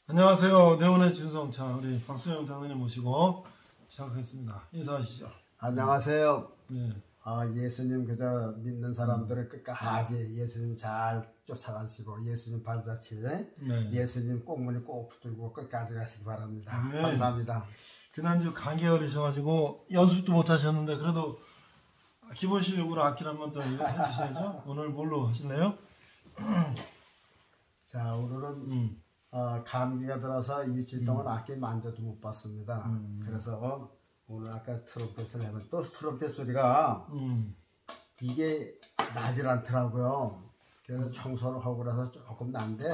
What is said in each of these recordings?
안녕하세요. 네온의 진성차 우리 박수영 장로님 모시고 시작하겠습니다. 인사하시죠. 안녕하세요. 네. 예수님 그저 믿는 사람들을 끝까지 예수님 잘 쫓아가시고 예수님 발자취 네. 예수님 꽁무니 꼭 붙들고 끝까지 가시기 바랍니다. 네. 감사합니다. 지난주 감기 걸리셔가지고 연습도 못 하셨는데 그래도 기본 실력으로 악기를 한번 더 해주셔야죠. 오늘 뭘로 하실래요? 자, 오늘은 감기가 들어서 일주일 동안 악기 만져도 못 봤습니다. 그래서 오늘 아까 트럼펫을 해면 또 트럼펫 소리가 이게 나질 않더라고요. 그래서 청소를 하고 그래서 조금 난데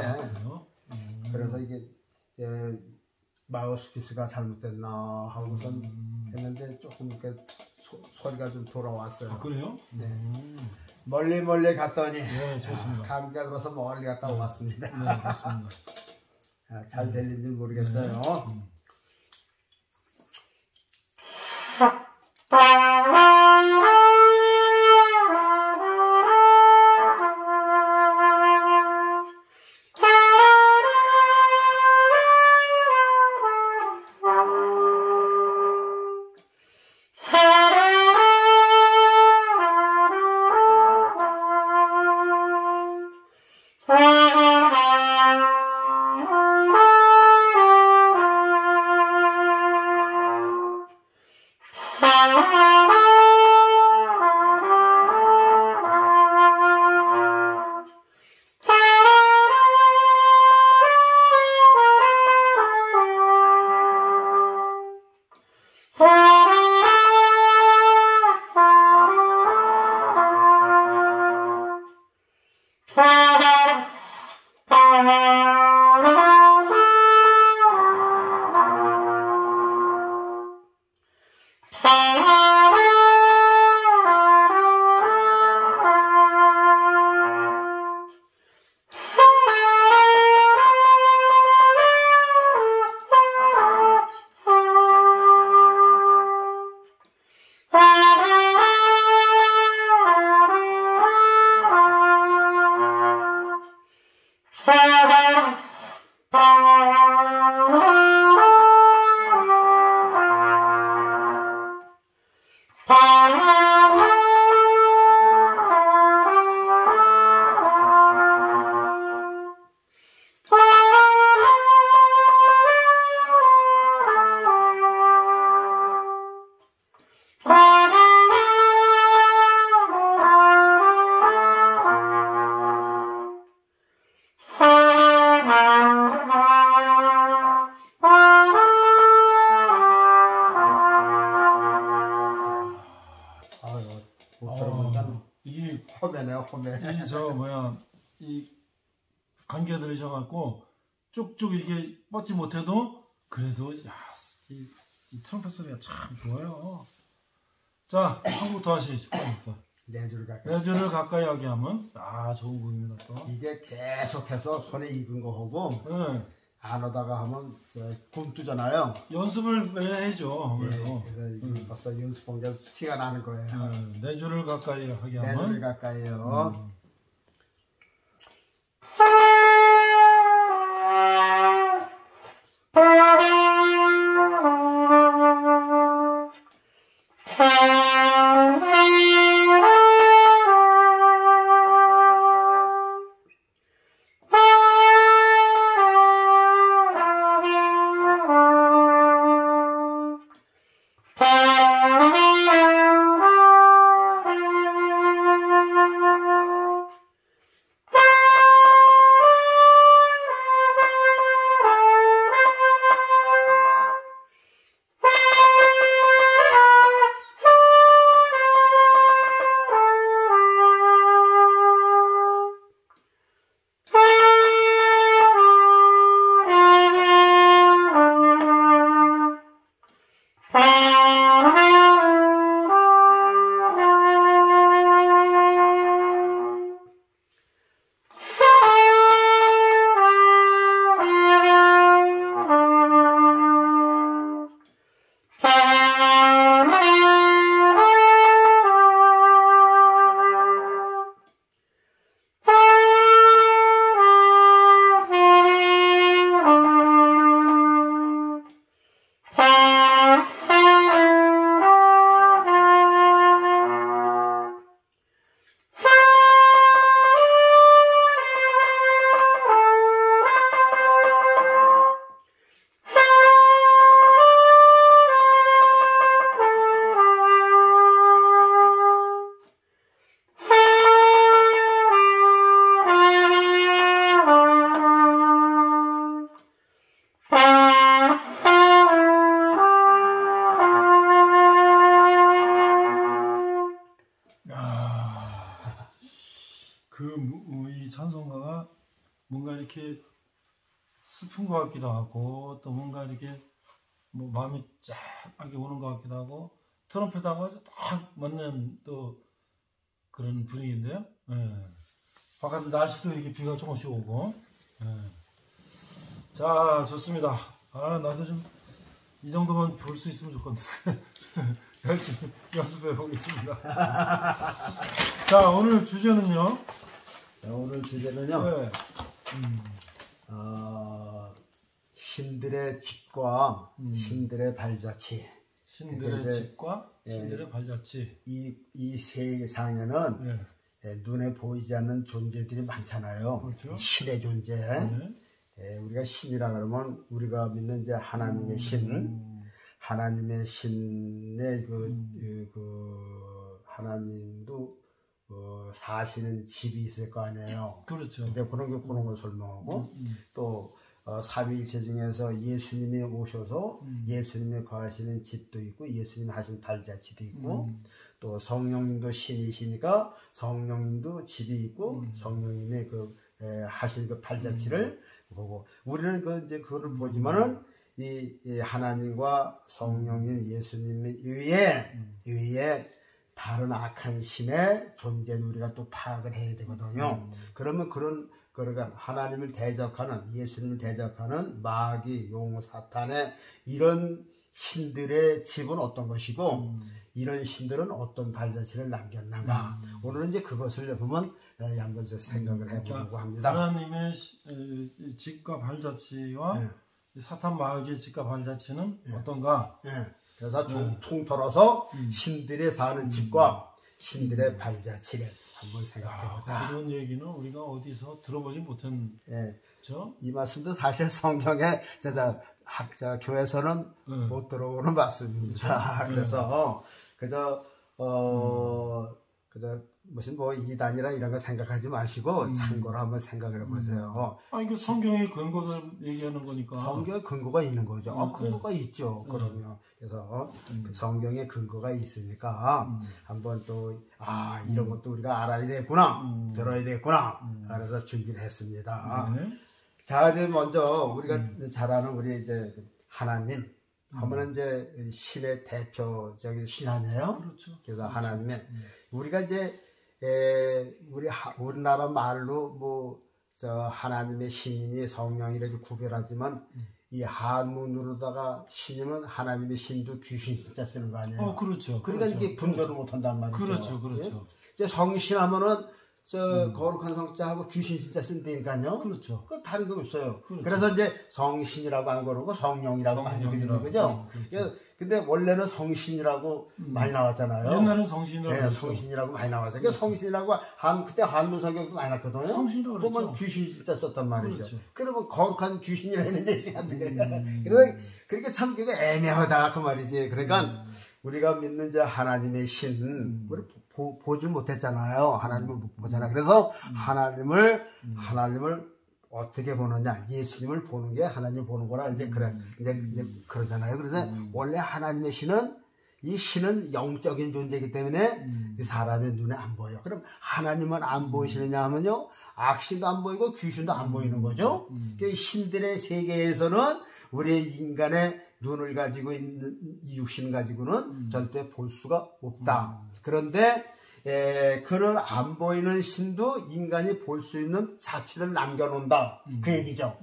그래서 이게 마우스피스가 잘못됐나 하고선 했는데 조금 이렇게 소리가 좀 돌아왔어요. 그래요? 네. 멀리 갔더니 네, 좋습니다. 감기가 들어서 멀리 갔다 왔습니다. 네, 맞습니다. 잘 들린지 모르겠어요. 이게 호매네요, 호매. 이 감기가 들으셔갖고 쭉쭉 이렇게 뻗지 못해도 그래도 이 트럼펫 소리가 참 좋아요. 자, 처음부터 하시죠. 네 줄을 가까이 하게 하면 좋은 곡입니다. 또 이게 계속해서 손에 익은 거 하고 안 오다가 하면 굼뜨잖아요. 연습을 왜 해죠? 그래서 이게 벌써 연습한 게 티가 나는 거예요. 네 줄을 가까이 하게 하면 네 줄을 가까이요. 이렇게 슬픈 것 같기도 하고 또 뭔가 이렇게 뭐 마음이 짠하게 오는 것 같기도 하고 트럼펫하고 아주 딱 맞는 또 그런 분위기인데요. 예. 바깥 날씨도 이렇게 비가 조금씩 오고. 예. 자, 좋습니다. 아, 나도 좀 이 정도만 볼 수 있으면 좋겠는데 열심히 연습해 보겠습니다. 자, 오늘 주제는요. 자, 오늘 주제는요. 네. 신들의 집과 신들의 발자취. 신들의 집과 신들의 발자취. 이 세상에는 네. 눈에 보이지 않는 존재들이 많잖아요. 그렇죠. 신의 존재. 네. 우리가 신이라 그러면 우리가 믿는 이제 하나님의 신, 하나님의 신의 하나님도 사시는 집이 있을 거 아니에요. 그렇죠. 근데 그런 걸 설명하고 또 삼위일체 중에서 예수님이 오셔서 예수님이 거하시는 집도 있고 예수님이 하신 발자취도 있고 또 성령님도 신이시니까 성령님도 집이 있고 성령님의 하신 그 발자취를 보고 우리는 그거를 보지만은 이 하나님과 성령님 예수님 위에 다른 악한 신의 존재는 우리가 또 파악을 해야 되거든요. 그러면 그러니까 하나님을 대적하는 예수님을 대적하는 마귀, 용, 사탄의 이런 신들의 집은 어떤 것이고 이런 신들은 어떤 발자취를 남겼는가. 오늘은 이제 그것을 보면 한번 생각을 해보려고 합니다. 하나님의 집과 발자취와 사탄 마귀의 집과 발자취는 어떤가? 그래서 통틀어서 신들의 사는 집과 신들의 발자취를 한번 생각해보자. 그런 얘기는 우리가 어디서 들어보지 못한. 이 말씀도 사실 성경에 교회에서는 못 들어보는 말씀입니다. 그래서 그저 무슨 이단이라 이런 거 생각하지 마시고 참고로 한번 생각을 해보세요. 이거 성경의 근거를 얘기하는 거니까. 성경의 근거가 있는 거죠. 근거가 있죠. 그러면 그래서 그 성경의 근거가 있으니까 한번 또 이런 것도 우리가 알아야 되겠구나, 들어야 되겠구나. 그래서 준비를 했습니다. 자, 이제 먼저 우리가 잘 아는 우리 이제 하나님. 하면은 이제 신의 대표적인 신 아니에요? 그렇죠. 그래서 하나님의 우리가 이제 우리나라 말로 하나님의 신이니 성령이 이렇게 구별하지만 이 한문으로다가 신이면 하나님의 신도 귀신 진짜 쓰는 거 아니에요? 그렇죠. 그러니까 그렇죠. 이게 분별을 못 한단 말이죠. 그렇죠. 이제 성신하면은 거룩한 성자하고 귀신 진짜 쓴다니까요. 그렇죠. 그 다른 거 없어요. 그렇죠. 그래서 이제 성신이라고 안 그러고 성령이라고 많이 그리는 거죠. 그렇죠. 근데 원래는 성신이라고 많이 나왔잖아요. 옛날에는 성신이라고. 네, 성신이라고 많이 나왔어요. 그러니까 성신이라고 그때 한문 성경도 많이 나왔거든요. 성신이라고 그랬죠. 그러면 귀신 진짜 썼단 말이죠. 그렇죠. 그러면 거룩한 귀신이라는 얘기가 돼. 그래서 그렇게 참 그게 애매하다 그 말이지. 그러니까 우리가 믿는 이제 하나님의 신, 우리 보질 못했잖아요. 하나님을 못 보잖아요. 그래서 하나님을 어떻게 보느냐, 예수님을 보는 게 하나님을 보는 거라 이제 그러잖아요. 그래서 원래 하나님의 신은 이 신은 영적인 존재이기 때문에 이 사람의 눈에 안 보여요. 그럼 하나님은 안 보이시느냐 하면요, 악신도 안 보이고 귀신도 안 보이는 거죠. 그러니까 신들의 세계에서는 우리 인간의 눈을 가지고 있는 이 육신을 가지고는 절대 볼 수가 없다. 그런데 그런 안 보이는 신도 인간이 볼 수 있는 자취를 남겨놓는다. 그 얘기죠.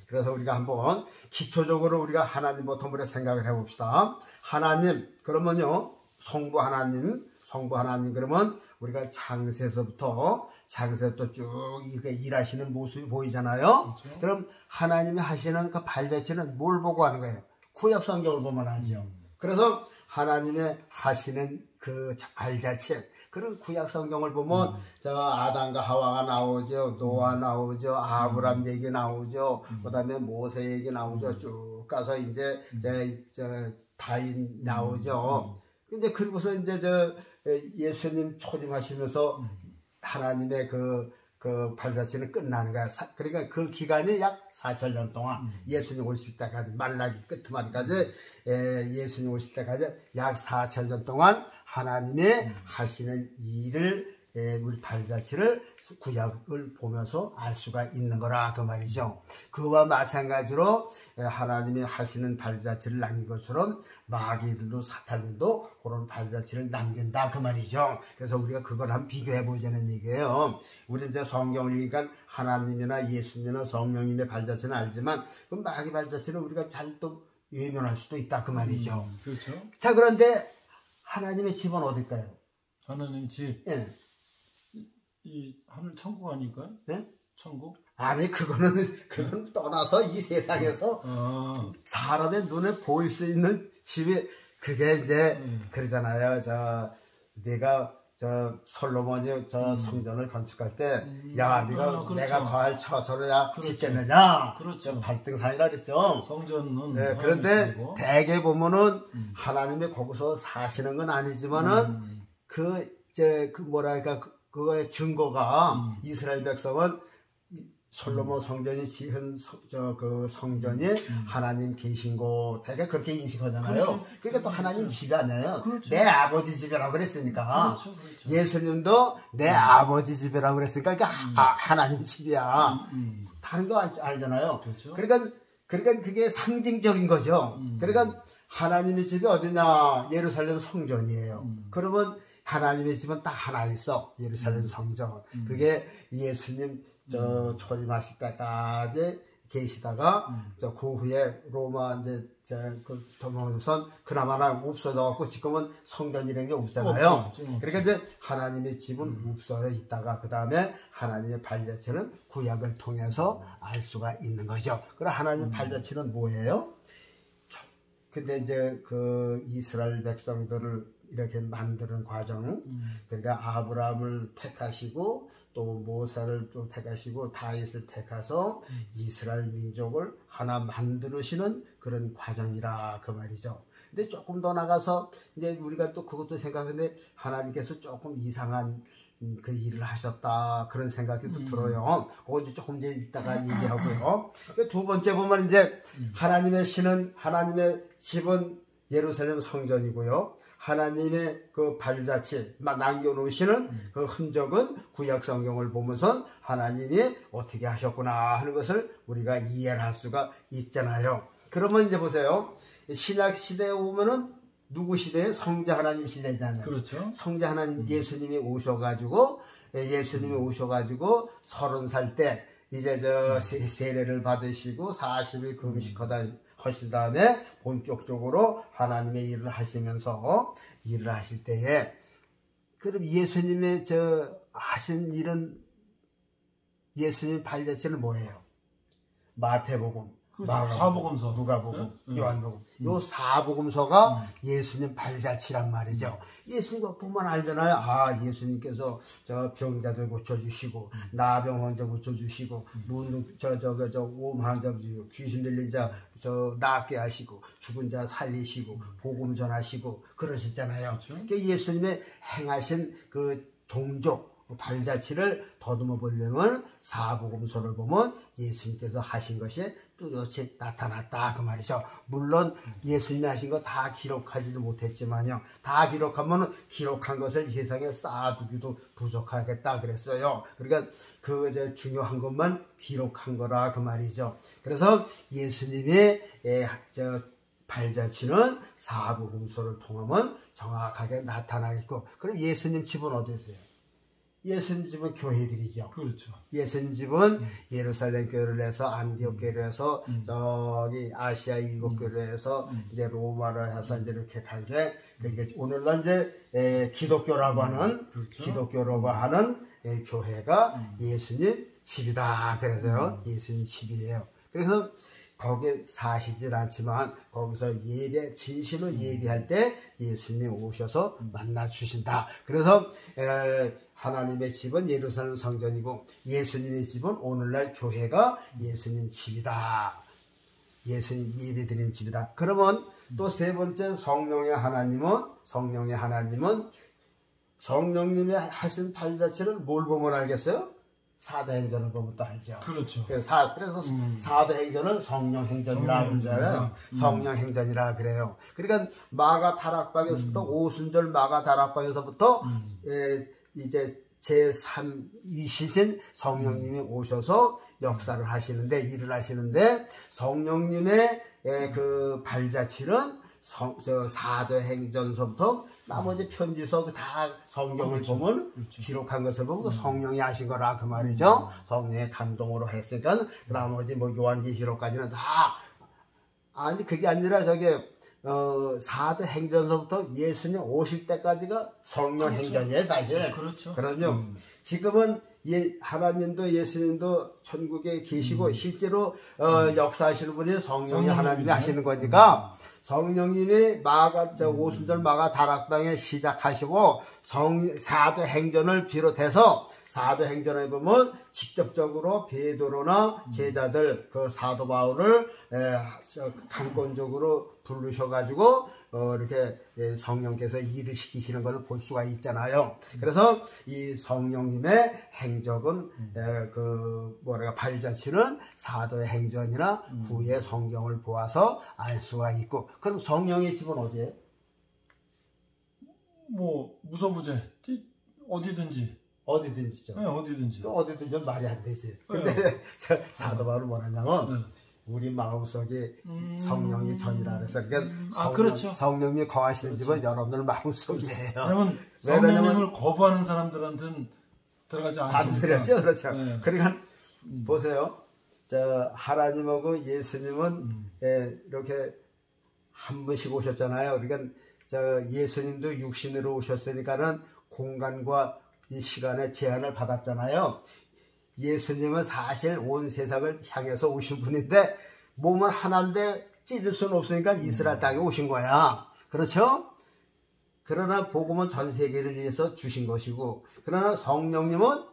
그래서 우리가 한번 기초적으로 우리가 하나님부터 한번 생각을 해봅시다. 하나님 그러면요, 성부 하나님 그러면 우리가 창세서부터 쭉 이렇게 일하시는 모습이 보이잖아요. 그렇죠. 그럼 하나님이 하시는 그 발자취는 뭘 보고 하는 거예요? 구약 성경을 보면 하죠. 그래서 하나님의 하시는 그 발자취, 그런 구약 성경을 보면 아담과 하와가 나오죠, 노아 나오죠, 아브람 얘기 나오죠, 그다음에 모세 얘기 나오죠. 쭉 가서 이제 다인 나오죠. 근데 그리고서 이제 예수님 초림하시면서 하나님의 그 발자취는 끝나는 거야. 그러니까 그 기간이 약 4,000년 동안 예수님 오실 때까지, 말라기 끝말까지 예수님 오실 때까지 약 4,000년 동안 하나님의 하시는 일을 우리 발자취를 구약을 보면서 알 수가 있는 거라 그 말이죠. 그와 마찬가지로 하나님이 하시는 발자취를 남긴 것처럼 마귀들도 사탄들도 그런 발자취를 남긴다 그 말이죠. 그래서 우리가 그걸 한번 비교해 보자는 얘기예요. 우리 이제 성경을 읽으니까 하나님이나 예수님이나 성령님의 발자취는 알지만 그 마귀 발자취는 우리가 잘 또 외면할 수도 있다 그 말이죠. 그렇죠. 자, 그런데 하나님의 집은 어딜까요? 하나님 집. 예. 이 하늘 천국 아닐까요? 네? 천국? 아니 그건 떠나서 이 세상에서 사람의 눈에 보일 수 있는 집이 그게 이제 그러잖아요. 내가 솔로몬이 성전을 건축할 때 야 네가 그렇죠. 내가 과일 쳐서야 짓겠느냐. 그렇죠. 발등상이라 그랬죠. 성전은 네, 그런데 대개 보면은 하나님이 거기서 사시는 건 아니지만은 뭐랄까 그거의 증거가 이스라엘 백성은 솔로몬 성전이 지은 그 성전이 하나님 계신 곳 대개 그렇게 인식하잖아요. 그러니까 또 하나님 집이 아니에요. 그렇죠. 내 아버지 집이라고 그랬으니까. 그렇죠. 예수님도 내 아버지 집이라고 그랬으니까 하나님 집이야. 다른 거 아니잖아요. 그렇죠. 그러니까 그게 상징적인 거죠. 그러니까 하나님의 집이 어디냐? 예루살렘 성전이에요. 그러면 하나님의 집은 딱 하나 있어. 예루살렘 성전. 그게 예수님 초림하실 때까지 계시다가 그 후에 로마 이제 그 점선 그나마나 없어져갖고 지금은 성전이라는 게 없잖아요. 그러니까 이제 하나님의 집은 없어요. 있다가 그 다음에 하나님의 발자취는 구약을 통해서 알 수가 있는 거죠. 그럼 하나님의 발자취는 뭐예요? 근데 이제 그 이스라엘 백성들을 이렇게 만드는 과정, 그러니까 아브라함을 택하시고 또 모세를 또 택하시고 다윗을 택하서 이스라엘 민족을 하나 만드시는 그런 과정이라 그 말이죠. 근데 조금 더 나가서 이제 우리가 또 그것도 생각하는데 하나님께서 조금 이상한 그 일을 하셨다 그런 생각이 또 들어요. 그거 이제 조금 이제 이따가 얘기하고요. 두 번째 보면 이제 하나님의 집은 예루살렘 성전이고요. 하나님의 그 발자취 남겨놓으시는 그 흔적은 구약 성경을 보면서 하나님이 어떻게 하셨구나 하는 것을 우리가 이해를 할 수가 있잖아요. 그러면 이제 보세요. 신약 시대에 오면은 누구 시대에? 성자 하나님 시대잖아요. 그렇죠. 성자 하나님 예수님이 오셔가지고 30살 때 이제 세례를 받으시고 40일 하신 다음에 본격적으로 하나님의 일을 하시면서 일을 하실 때에 그럼 예수님의 하신 일은 예수님 발자취는 뭐예요? 마태복음, 사복음서, 누가복음, 요한복음. 요 사복음서가 예수님 발자취란 말이죠. 예수님 거 보면 알잖아요. 아, 예수님께서 병자들 고쳐주시고, 나병 환자 고쳐주시고, 오음 환자, 귀신 들린 자, 낫게 하시고, 죽은 자 살리시고, 복음 전하시고, 그러셨잖아요. 그러니까 예수님의 행하신 그 종족, 발자취를 더듬어 보려면 사복음서를 보면 예수님께서 하신 것이 뚜렷이 나타났다 그 말이죠. 물론 예수님이 하신 거 다 기록하지도 못했지만요. 다 기록하면 기록한 것을 세상에 쌓아두기도 부족하겠다 그랬어요. 그러니까 그 중요한 것만 기록한 거라 그 말이죠. 그래서 예수님의 발자취는 사복음서를 통하면 정확하게 나타나겠고, 그럼 예수님 집은 어디세요? 예수님 집은 교회들이죠. 그렇죠. 예수님 집은 예루살렘 교회를 해서 안디옥 교회를 해서 저기 아시아 일곱 교회를 해서 이제 로마를 해서 이제 이렇게 간 게 그게 오늘날 이제 기독교라고 하는 그렇죠. 기독교라고 하는 교회가 예수님 집이다. 그래서요 예수님 집이에요. 그래서 거기에 사시질 않지만 거기서 진심을 예배할 때 예수님이 오셔서 만나 주신다. 그래서 하나님의 집은 예루살렘 성전이고 예수님의 집은 오늘날 교회가 예수님 집이다. 예수님 예배드리는 집이다. 그러면 또 세 번째 성령의 하나님은 성령님이 하신 발자취를 뭘 보면 알겠어요? 사도행전을 보면 또 알죠. 그렇죠. 그래서 사도행전을 성령행전이라 그러잖아요. 성령행전이라 그래요. 그러니까 마가 다락방에서부터 오순절 마가 다락방에서부터 이제 제3이신 성령님이 오셔서 역사를 하시는데, 일을 하시는데, 성령님의 그 발자취는 사도행전서부터 나머지 편지서 다 성경을 그렇죠. 보면 그렇죠. 기록한 것을 보면 성령이 하신 거라 그 말이죠. 성령의 감동으로 했으니까 나머지 뭐 요한계시록까지는 다. 아니 그게 아니라 저게 사도행전서부터 예수님 오실 때까지가 성령 그렇죠. 행전이에요 사실. 그렇죠. 그럼요. 지금은 하나님도 예수님도 천국에 계시고 실제로 역사하시는 분이 성령이 하나님이 하시는 거니까 성령님이 오순절 마가 다락방에 시작하시고 사도행전을 비롯해서 사도행전에 보면 직접적으로 베드로나 제자들 그 사도 바울을 강권적으로 부르셔가지고 이렇게 성령께서 일을 시키시는 것을 볼 수가 있잖아요. 그래서 이 성령님의 행적은 발자취는 사도의 행전이나 후에 성경을 보아서 알 수가 있고. 그럼 성령의 집은 어디예요? 뭐 무소부재 어디든지. 어디든지죠. 네, 어디든지. 또 어디든지 말이 안 되지. 근데 사도 바울은 뭐냐면 우리 마음속에 성령이 전이라 그래서 그러니까 그렇죠. 성령이 거하시는 집은 여러분들 마음속이에요. 왜냐면 성령님을 거부하는 사람들한테는 들어가지 않습니다. 그렇죠. 네. 그러니까 보세요. 하나님하고 예수님은 이렇게 한 분씩 오셨잖아요. 그러니까 예수님도 육신으로 오셨으니까는 공간과 이 시간의 제한을 받았잖아요. 예수님은 사실 온 세상을 향해서 오신 분인데 몸은 하나인데 찢을 수는 없으니까 이스라엘 땅에 오신 거야. 그렇죠? 그러나 복음은 전 세계를 위해서 주신 것이고, 그러나 성령님은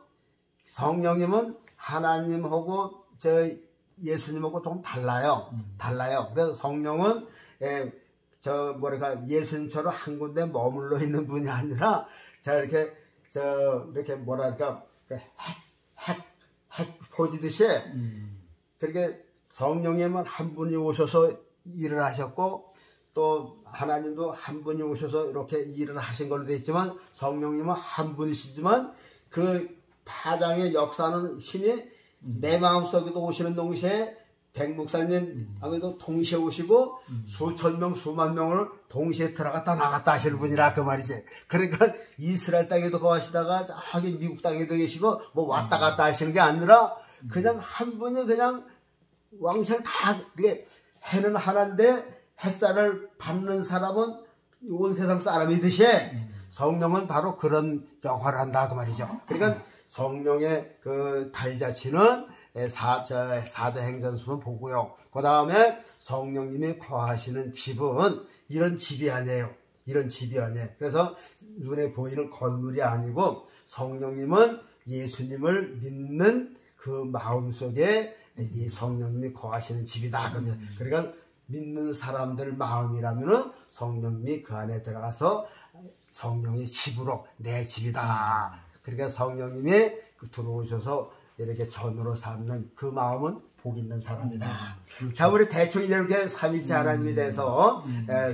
하나님하고 예수님하고 좀 달라요. 그래서 성령은 예수님처럼 한 군데 머물러 있는 분이 아니라 이렇게 뭐랄까 핵 포지듯이 그렇게 성령님은 한 분이 오셔서 일을 하셨고, 또 하나님도 한 분이 오셔서 이렇게 일을 하신 걸로 되어 있지만 성령님은 한 분이시지만 그 파장의 역사는 힘이 내 마음속에도 오시는 동시에 백목사님 아무래도 동시에 오시고 수천 명 수만 명을 동시에 들어갔다 나갔다 하시는 분이라 그 말이지. 그러니까 이스라엘 땅에도 거하시다가 저기 미국 땅에도 계시고 뭐 왔다 갔다 하시는 게 아니라 그냥 한 분이 그냥 왕생 다 이게 해는 하나인데 햇살을 받는 사람은 온 세상 사람이듯이 성령은 바로 그런 역할을 한다 그 말이죠. 그러니까 성령의 그 발자취는 사도행전서는 보고요. 그 다음에 성령님이 거하시는 집은 이런 집이 아니에요. 그래서 눈에 보이는 건물이 아니고 성령님은 예수님을 믿는 그 마음속에 이 성령님이 거하시는 집이다. 그러니까 믿는 사람들 마음이라면은 성령님이 그 안에 들어가서 성령의 집으로 내 집이다. 그러니까 성령님이 들어오셔서 이렇게 전으로 삼는 그 마음은 복 있는 사람이다. 자, 우리 대충 이렇게 삼위일체 하나님에 대해서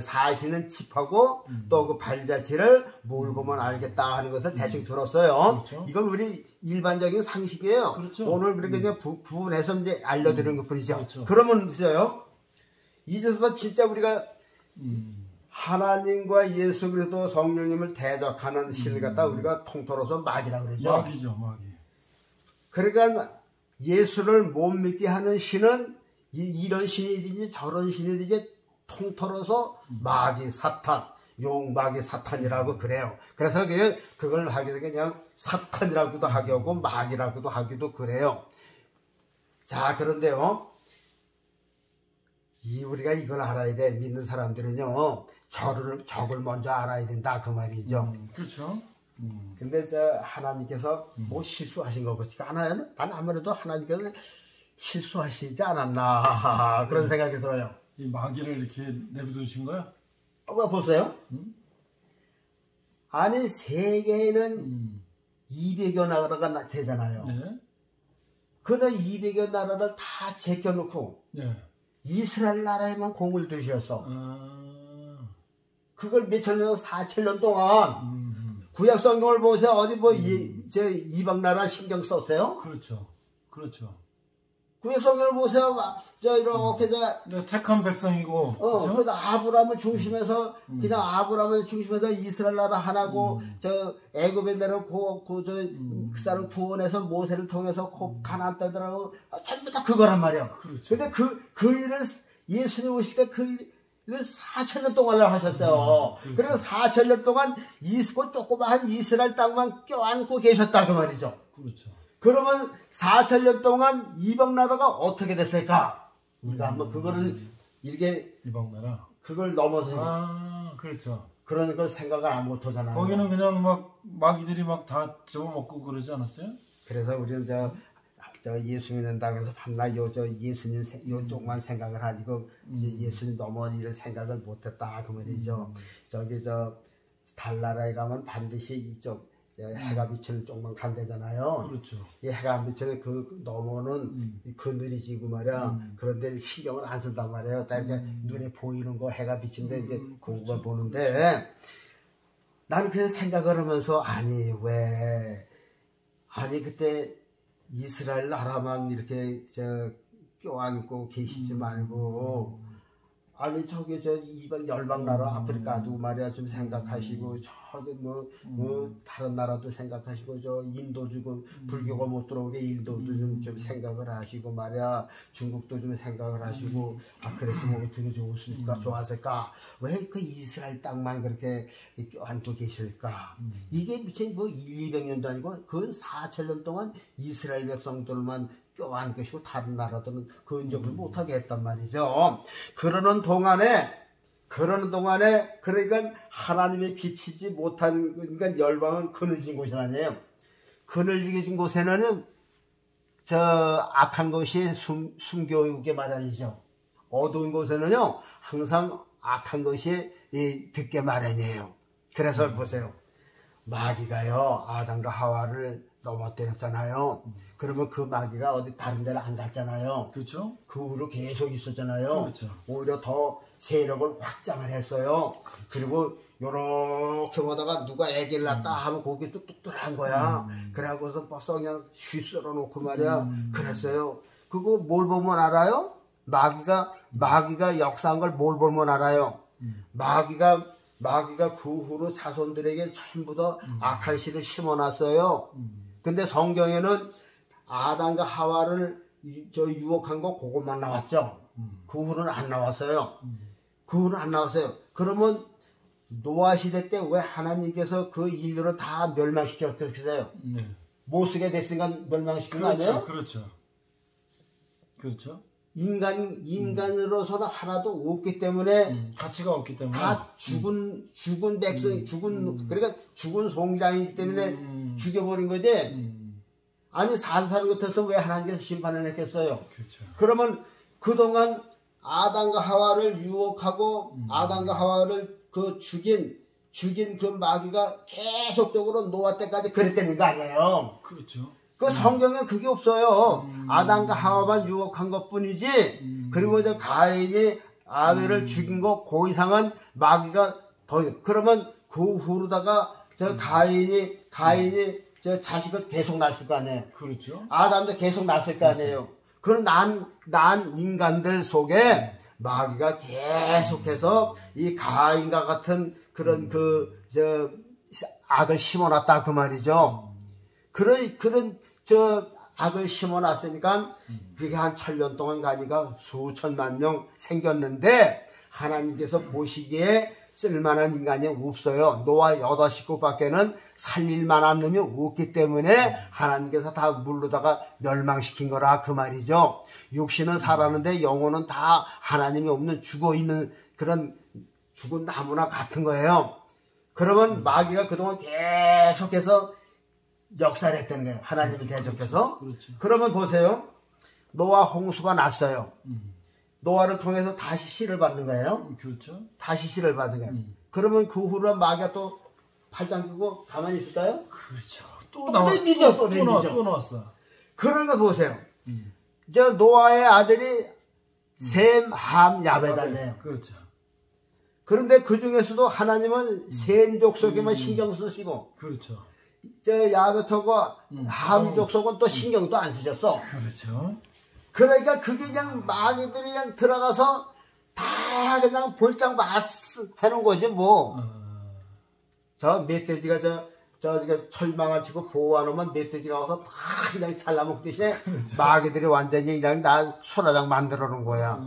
사시는 칩하고 또 그 발자취를 뭘 보면 알겠다 하는 것을 대충 들었어요. 그렇죠. 이건 우리 일반적인 상식이에요. 그렇죠. 오늘 그렇게 그냥 구분해서 이제 알려드리는 것 뿐이죠. 그렇죠. 그러면 보세요. 이제서 진짜 우리가 하나님과 예수 그리스도 성령님을 대적하는 신을 갖다 우리가 통틀어서 마귀라고 그러죠. 마귀죠, 마귀. 그러니까 예수를 못 믿게 하는 신은 이런 신이든지 저런 신이든지 통틀어서 마귀 사탄, 용마귀 사탄이라고 그래요. 그래서 그걸 하게 되면 그냥 사탄이라고도 하고 마귀라고도 하기도 그래요. 자, 그런데요. 우리가 이걸 알아야 돼. 믿는 사람들은요. 적을 먼저 알아야 된다. 그 말이죠. 그렇죠. 근데 하나님께서 뭐 실수하신 것 같지가 않아요? 난 아무래도 하나님께서 실수하시지 않았나 그런 생각이 들어요. 이 마귀를 이렇게 내버려두신 거야? 보세요. 아니 세계에는 200여 나라가 되잖아요. 네. 그러나 200여 나라를 다 제껴놓고 네. 이스라엘 나라에만 공을 두셨어. 그걸 몇천 년, 4,000년 동안 구약 성경을 보세요. 어디 저 이방 나라 신경 썼어요? 그렇죠. 그렇죠. 구약 성경을 보세요. 저 이렇게 네, 택한 백성이고. 그렇죠? 그래서 아브라함을 중심해서 그냥 아브라함을 중심해서 이스라엘 나라 하나고 저 애굽에 내려고 그 사람 구원해서 모세를 통해서 가나안 땅들하고 전부 다 그거란 말이야. 그렇죠. 근데 그 일을 예수님 오실 때 그 일을 4,000년 동안 하셨어요. 그렇죠. 그래서 4,000년 동안 조그마한 이스라엘 땅만 껴안고 계셨다 그 말이죠. 그렇죠. 그러면 4,000년 동안 이방 나라가 어떻게 됐을까? 우리가 한번 그거를 이렇게 이방 나라 그걸 넘어서 그렇죠. 그런 걸 생각을 안 못하잖아요. 거기는 그냥 막 마귀들이 막 다 접어먹고 그러지 않았어요? 그래서 우리는 저 예수 믿는다고 해서 밤낮 예수님 요쪽만 생각을 하고 예수님 넘어온 일을 생각을 못했다 그 말이죠. 저기 달나라에 가면 반드시 이쪽 해가 비치는 쪽만 간대잖아요. 그렇죠. 이 해가 비치는 그 넘어는 그늘이지고 말이야. 그런데 신경을 안 쓴단 말이에요. 딱 이렇게 눈에 보이는 거 해가 비치는데 이제 그거 그렇죠. 보는데 나는 그래서 생각을 하면서 아니 그때 이스라엘 나라만 이렇게 껴안고 계시지 말고 아니 저기 이방 열방 나라 아프리카도 말이야 좀 생각하시고 저기 뭐 다른 나라도 생각하시고 저 인도 주고 불교가 못 들어오게 인도도 좀 생각을 하시고 말이야 중국도 좀 생각을 하시고 그랬으면 어떻게 좋았을까 왜 그 이스라엘 땅만 그렇게 껴안고 계실까 이게 미친 뭐 200년도 아니고 그 4,000년 동안 이스라엘 백성들만 껴안 계시고 다른 나라들은 근접을 못하게 했단 말이죠. 그러는 동안에 그러니까 하나님이 비치지 못한 그러니까 열방은 그늘진 곳이 아니에요. 그늘진 곳에는 저 악한 것이 숨겨오게 마련이죠. 어두운 곳에는요 항상 악한 것이 듣게 마련이에요. 그래서 보세요. 마귀가요 아담과 하와를 넘어뜨렸잖아요. 그러면 그 마귀가 어디 다른 데를 안 갔잖아요. 그렇죠. 그 후로 계속 있었잖아요. 그렇죠. 오히려 더 세력을 확장을 했어요. 그렇죠. 그리고 요렇게 보다가 누가 애기를 낳았다 하면 거기 뚝뚝 들어간 거야. 그래갖고서 벌써 그냥 쉬 썰어놓고 말이야. 그랬어요. 그거 뭘 보면 알아요? 마귀가 역사한 걸 뭘 보면 알아요? 마귀가 그 후로 자손들에게 전부 다 악한 씨를 심어놨어요. 근데 성경에는 아담과 하와를 유혹한 거 그것만 나왔죠. 그 후로는 안 나왔어요. 그러면 노아 시대 때 왜 하나님께서 그 인류를 다 멸망시켰어요? 네. 못 쓰게 됐으니까 멸망시킨 거 아니에요? 그렇죠. 인간으로서는 하나도 없기 때문에 가치가 없기 때문에 다 죽은 백성 그러니까 죽은 송장이기 때문에 죽여버린 거지. 아니 사는 사람 같아서 왜 하나님께서 심판을 했겠어요? 그렇죠. 그러면 그동안 아담과 하와를 유혹하고 아담과 하와를 그 죽인 그 마귀가 계속적으로 노아 때까지 그랬다는 거 아니에요? 그렇죠. 그 성경에 그게 없어요. 아담과 하와만 유혹한 것뿐이지. 그리고 이제 가인이 아벨을 죽인 거 그 이상은 마귀가 그러면 그 후로다가 저 가인이 저 자식을 계속 낳았을 거 아니에요. 그렇죠. 아담도 계속 낳았을 거 아니에요. 그럼 난 인간들 속에 마귀가 계속해서 이 가인과 같은 그런 악을 심어놨다 그 말이죠. 그런 악을 심어놨으니까 그게 한 1,000년 동안 가니까 수천만 명 생겼는데 하나님께서 보시기에 쓸만한 인간이 없어요. 노아 8식구밖에는 살릴 만한 놈이 없기 때문에 하나님께서 다 물로다가 멸망시킨 거라 그 말이죠. 육신은 살았는데 영혼은 다 하나님이 없는 죽어있는 그런 죽은 나무나 같은 거예요. 그러면 마귀가 그동안 계속해서 역사를 했다는 거예요. 하나님을 대적해서. 그렇죠. 그러면 보세요. 노아 홍수가 났어요. 노아를 통해서 다시 씨를 받는 거예요. 그렇죠. 다시 씨를 받는 거예요. 그러면 그 후로 마귀가 또 팔짱 끼고 가만히 있을까요? 그렇죠. 또 나왔어. 그런 거 보세요. 저 노아의 아들이 셈, 함, 야베다네요. 그렇죠. 그런데 그 중에서도 하나님은 셈 족속에만 신경 쓰시고 그렇죠. 저 야베트하고 함족속은 또 신경도 안 쓰셨어. 그렇죠. 그러니까 그게 그냥 마귀들이 그냥 들어가서 다 그냥 볼장 해놓은 거지 뭐. 저 멧돼지가 저기가 철망을 치고 보호하놓으면 멧돼지가 와서 다 그냥 잘라먹듯이 그렇죠. 마귀들이 완전히 그냥 나 수라장 만들어 놓은 거야.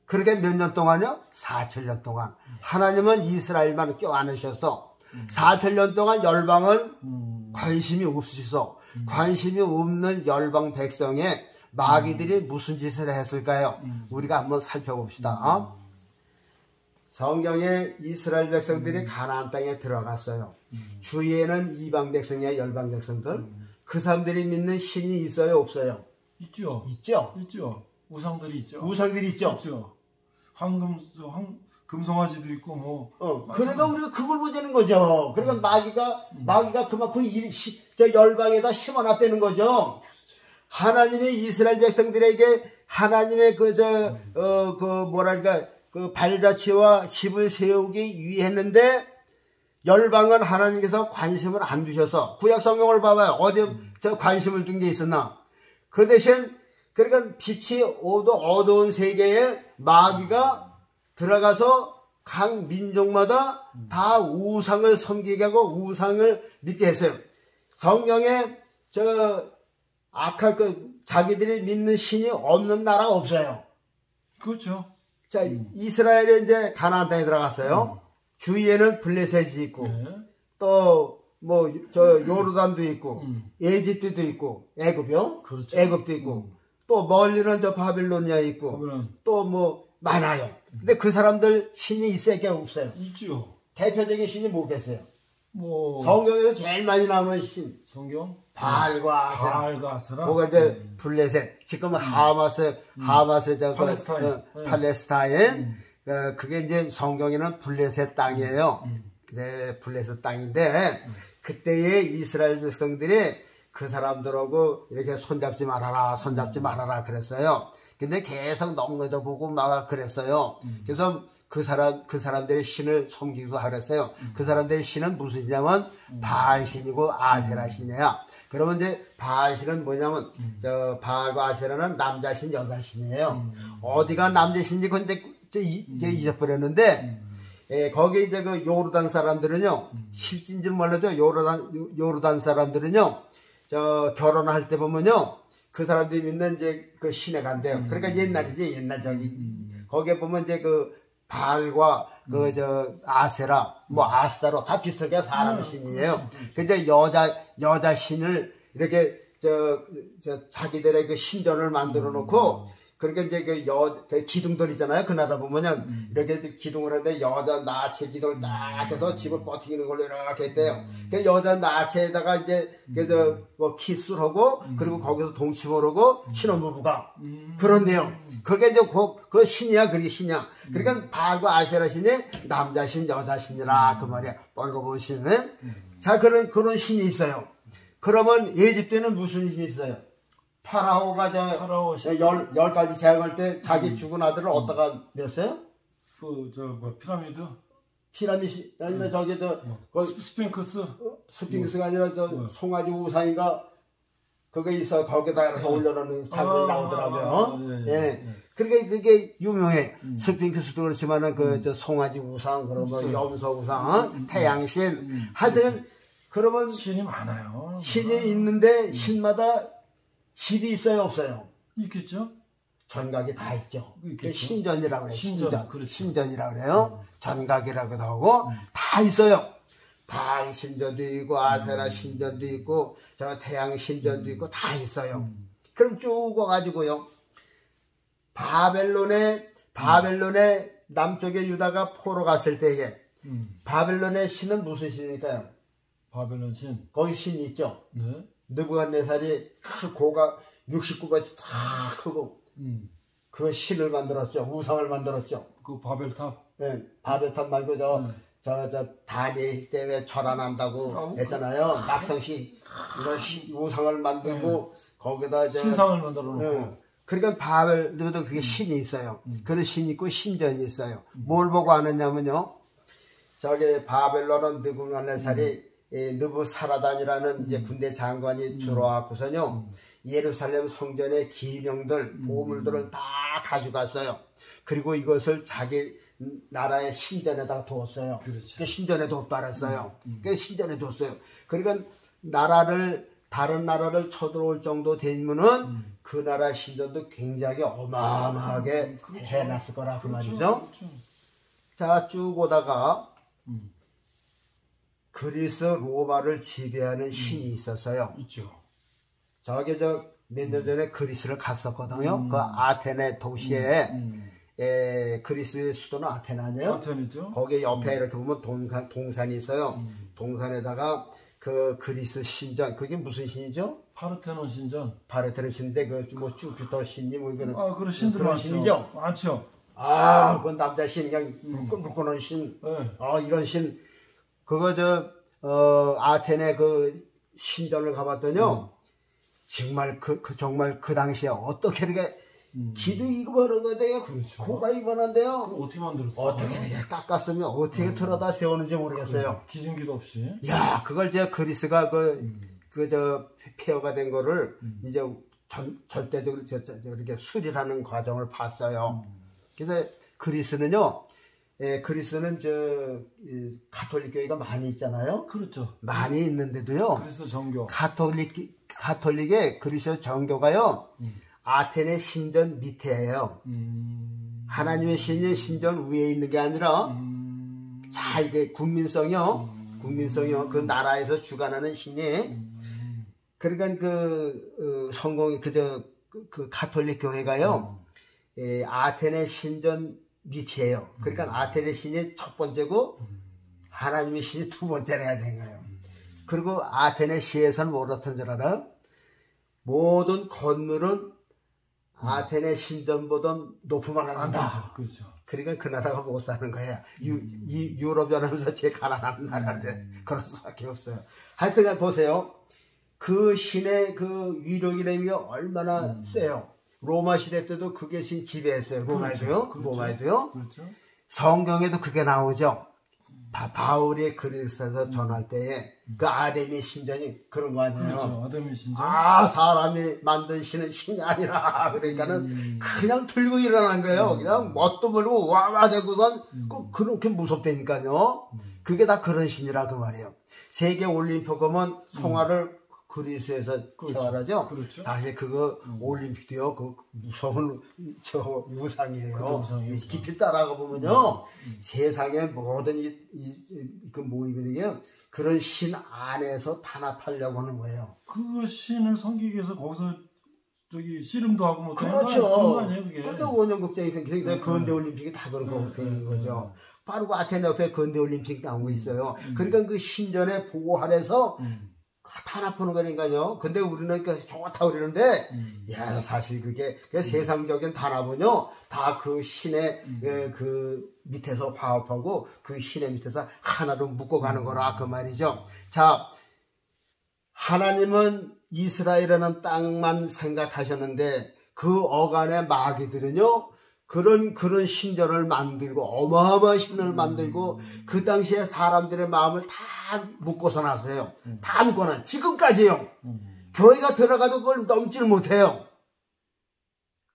그렇게 몇 년 동안요? 4천년 동안. 하나님은 이스라엘만 껴안으셔서 4천년 동안 열방은 관심이 없으셔서 관심이 없는 열방 백성에 마귀들이 무슨 짓을 했을까요? 우리가 한번 살펴봅시다. 성경에 이스라엘 백성들이 가나안 땅에 들어갔어요. 주위에는 이방 백성이야 열방 백성들. 그 사람들이 믿는 신이 있어요 없어요? 있죠. 있죠. 있죠. 우상들이 있죠. 우상들이 있죠. 있죠. 금송아지도 있고 뭐. 그러니까 우리가 그걸 보자는 거죠. 그러니까 마귀가 그만큼 저 열방에다 심어놨다는 거죠. 하나님의 이스라엘 백성들에게 하나님의 그 발자취와 집을 세우기 위했는데 열방은 하나님께서 관심을 안 두셔서 구약 성경을 봐봐요. 어디 저 관심을 둔 게 있었나? 그 대신 그러니까 빛이 어두운 세계에 마귀가 들어가서 각 민족마다 다 우상을 섬기게 하고 우상을 믿게 했어요. 성경에 자기들이 믿는 신이 없는 나라가 없어요. 그렇죠. 자, 이스라엘에 이제 가나안 땅에 들어갔어요. 주위에는 블레셋이 있고, 또, 요르단도 있고, 에집트도 있고, 애굽이요? 그렇죠. 애굽도 있고, 또 멀리는 저 바빌로니아 있고, 또 많아요. 근데 그 사람들 신이 있어야 없어요. 있죠. 대표적인 신이 뭐겠어요? 성경에서 제일 많이 나오는 신. 성경? 바알과 아세라. 그거 이제 블레셋. 지금은 하마스 팔레스타인. 그게 이제 성경에는 블레셋 땅이에요. 이제 블레셋 땅인데 그때의 이스라엘 백성들이 그 사람들하고 이렇게 손잡지 말아라 그랬어요. 근데 계속 넘겨다 보고 막 그랬어요. 그래서 그 사람들의 신을 섬기고 그랬어요. 그 사람들의 신은 무슨 신이냐면 바알신이고 아세라신이야. 그러면 이제 바알신은 뭐냐면 바알과 아세라는 남자신 여자신이에요. 어디가 남자신인지 그건 이제 잊어버렸는데 거기 이제 그 요르단 사람들은요 실진지 몰라도 요르단 사람들은요 결혼할 때 보면요 그 사람들이 믿는 이제 그 신에 간대요. 그러니까 옛날이지 옛날 거기에 보면 이제 그 바알과 아세라 아스타로 다 비슷하게 사람 신이에요. 그 이제 여자 신을 이렇게 자기들의 그 신전을 만들어 놓고 그렇게 이제 그 기둥들 있잖아요. 그 나라 보면요 이렇게 기둥을 하는데 여자 나체 기둥을 딱 해서 집을 버티는 걸로 이렇게 했대요. 그 여자 나체에다가 이제 키스를 하고 그리고 거기서 동침을 하고 신혼부부가 그런데요. 그게 이제 그 신이야. 그게 신이야. 그러니까 바알과 아세라 신이 남자 신 여자 신이라 그 말이야. 뻘거본 신은 자 그런 신이 있어요. 그러면 에집트에는 무슨 신이 있어요? 파라오가 열 가지 재앙할 때 자기 죽은 아들을 어디다가 냈어요? 피라미드 아니라 스핑크스. 스핑크스가 아니라 송아지 우상인가 그게 있어 거기다가 올려놓는 장면이 나오더라고요. 예. 그러니까 그게 유명해. 스핑크스도 그렇지만은 송아지 우상 그런 염소 우상, 태양신 하여튼 그러면 신이 많아요. 신이 있는데 신마다 집이 있어요 없어요? 있겠죠. 전각이 다 있죠. 있겠죠. 신전이라고 그래요. 그렇죠. 신전이라고 그래요. 전각이라고도 하고 다 있어요. 바알 신전도 있고 아세라 신전도 있고 태양 신전도 있고 다 있어요. 그럼 쭉 와가지고요. 바벨론에 남쪽에 유다가 포로 갔을 때에 바벨론의 신은 무슨 신일까요? 바벨론 신. 거기 신이 있죠. 네. 느부갓네살이 고가 69가지 다 크고 그 신을 만들었죠. 우상을 만들었죠. 그 바벨탑. 네, 바벨탑 말고 다니엘 때문에 절안한다고 했잖아요. 낙성시 이런 우상을 만들고 거기다 신상을 만들어 놓고. 네. 그러니까 바벨론도 그게 신이 있어요. 그런 신이 있고 신전이 있어요. 뭘 보고 아느냐면요. 바벨론은 느부갓네살이 느부사라단이라는 이제 군대 장관이 들어와갖고서요 예루살렘 성전의 기명들 보물들을 다 가져갔어요. 그리고 이것을 자기 나라의 신전에다가 두었어요. 그렇죠. 그 신전에 뒀다 그랬어요. 그 신전에 뒀어요. 그러니까 다른 나라를 쳐들어올 정도 되면은 그 나라 신전도 굉장히 어마어마하게 그렇죠. 해놨을 거라 그 그렇죠. 말이죠. 그렇죠. 자, 쭉 오다가 그리스 로마를 지배하는 신이 있었어요. 있죠. 저기 몇 년 전에 그리스를 갔었거든요. 그 아테네 도시에 그리스의 수도는 아테네 아니에요? 아테네죠. 거기 옆에 이렇게 보면 동산이 있어요. 동산에다가 그 그리스 신전, 그게 무슨 신이죠? 파르테논 신전. 파르테논 신인데 그 뭐 주피터 신이 뭐 이거는 그런 신들 그런 많죠. 신이죠. 많죠. 그건 남자 신 그냥 묶어놓은 신. 네. 이런 신. 그거 아테네 그 신전을 가봤더니요. 정말 정말 그 당시에 어떻게 이렇게 기도 입어는 건데요. 그렇죠. 고가 입어는데요. 그럼 어떻게 만들었어요? 어떻게 이렇게 깎았으면 어떻게 틀어다 세우는지 모르겠어요. 기중기도 없이. 야, 그걸 그리스가 폐허가 된 거를 이제 절대적으로 이렇게 수리하는 과정을 봤어요. 그래서 그리스는요, 그리스는 가톨릭 교회가 많이 있잖아요. 그렇죠. 많이 있는데도요. 그리스 정교. 가톨릭의 그리스 정교가요. 아테네 신전 밑에예요. 하나님의 신전 위에 있는 게 아니라 잘 군민성이요. 그 나라에서 주관하는 신이. 그러니까 성공이 그 가톨릭 교회가요. 아테네 신전 밑이에요. 그러니까 아테네 신이 첫 번째고 하나님의 신이 두 번째로 해야 되는 거예요. 그리고 아테네 시에서는 뭐라던 줄 알아요? 모든 건물은 아테네 신전보다 높으면 안 된다. 그렇죠. 그러니까 그 나라가 못 사는 거야. 유럽 연합에서 제일 가난한 나라인데 그럴 수밖에 없어요. 하여튼 보세요. 그 신의 그 위력이라는 게 얼마나 세요. 로마 시대 때도 그게 신 지배했어요. 로마에도요. 그렇죠. 로마에도요. 그렇죠. 성경에도 그게 나오죠. 바울이 그리스에서 전할 때에 그 아데미 신전이 그런 거 아니에요. 그렇죠. 아데미 신전. 사람이 만든 신은 신이 아니라 그러니까는 그냥 들고 일어난 거예요. 그냥 뭣도 모르고 와와대고선 그렇게 무섭다니까요. 그게 다 그런 신이라 그 말이에요. 세계 올림픽 가면 송화를 그리스에서 채워라죠. 그렇죠. 사실 그거 올림픽도요. 그 무서운 우상이에요. 깊이 따라가 보면요. 세상의 모든 그 모임이는 게 그런 신 안에서 단합하려고 하는 거예요. 그 신을 섬기기 위해서 거기서 씨름도 하고 뭐 그렇죠. 그런 거 아니에요, 그게. 그러니까 원형국제에 생겨서 근대 올림픽이 다 그런 거고 되는 거죠. 바로 그 아테네 옆에 근대 올림픽 나온 거 있어요. 그러니까 그 신전에 보호하래서 탄압하는 거니까요. 근데 우리는 좋다고 그러는데, 야, 사실 그게, 세상적인 탄압은요, 다 그 신의, 그 밑에서 화합하고, 그 신의 밑에서 하나로 묶어가는 거라, 그 말이죠. 자, 하나님은 이스라엘이라는 땅만 생각하셨는데, 그 어간의 마귀들은요, 그런 신전을 만들고 어마어마한 신을 만들고 그 당시에 사람들의 마음을 다 묶어서 놨어요. 다 묶어놔. 지금까지요. 교회가 들어가도 그걸 넘질 못해요.